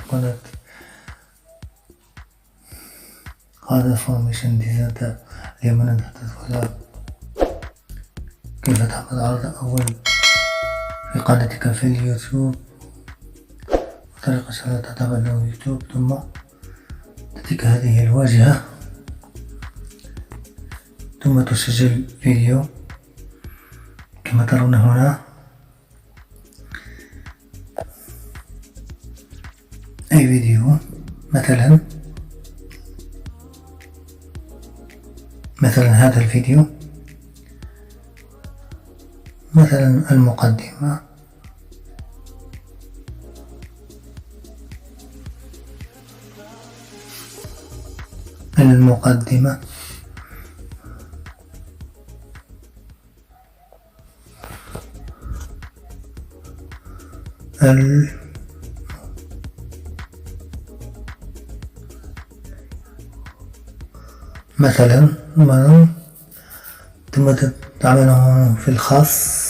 قناة خالد فورميشن ديزاين. اليوم نتحدث على كيف تعمل العرض الأول في قناتك في اليوتيوب، وطريقة سهلة تعمل له اليوتيوب. ثم تأتيك هذه الواجهة، ثم تسجل فيديو كما ترون هنا، أي فيديو، مثلا هذا الفيديو، مثلا المقدمة، مثلا ثم تعمله في الخاص،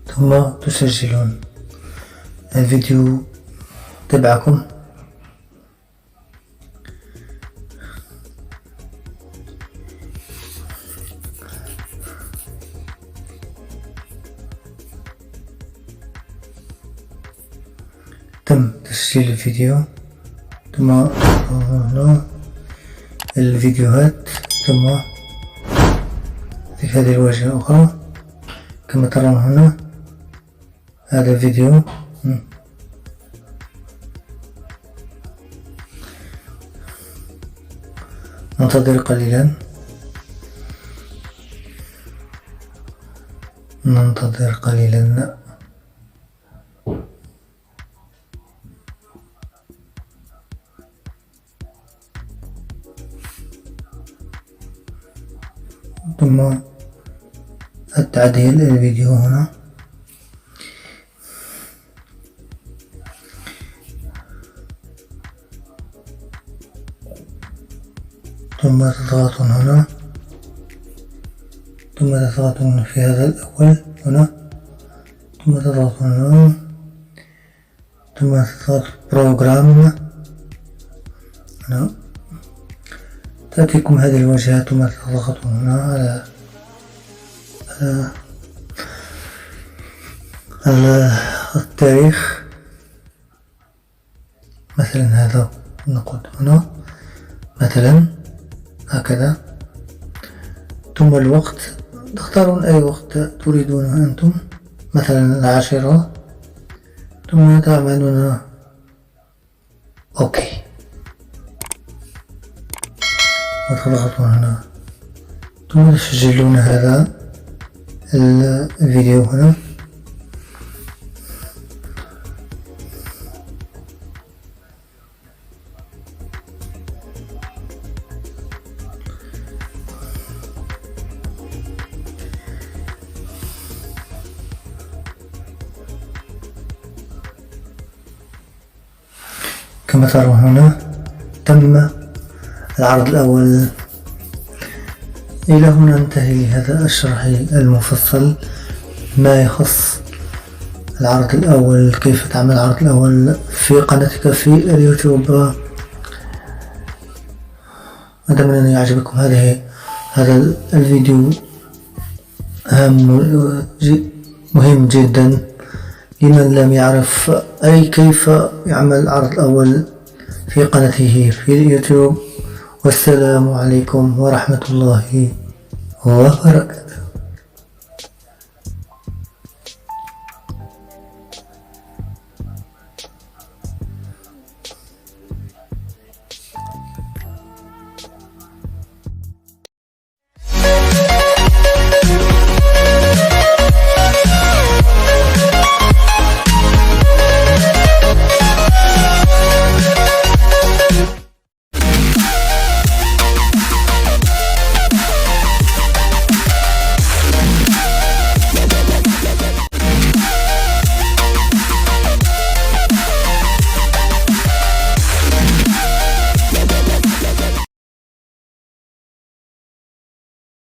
ثم تسجلون الفيديو تبعكم. تم تسجيل الفيديو، ثم هنا الفيديوهات، ثم في هذه الواجهة الأخرى كما ترون هنا هذا الفيديو. ننتظر قليلا، ثم التعديل الفيديو هنا، ثم تضغطون هنا، ثم تضغطون في هذا الأول هنا، ثم تضغطون هنا، ثم تضغط بروجرام هنا، تأتيكم هذه الواجهة، ثم تضغطون هنا على التاريخ، مثلا هذا نقول هنا مثلا هكذا، ثم الوقت تختارون أي وقت تريدونه أنتم، مثلا 10، ثم تعملون أوكي وتضغطون هنا، ثم تسجلون هذا الفيديو هنا. كما ترون هنا تم العرض الأول. إلى هنا انتهي هذا الشرح المفصل ما يخص العرض الأول، كيف تعمل العرض الأول في قناتك في اليوتيوب. أتمنى أن يعجبكم هذا الفيديو، مهم جدا لمن لم يعرف كيف يعمل العرض الأول في قناته في اليوتيوب. والسلام عليكم ورحمة الله وبركاته.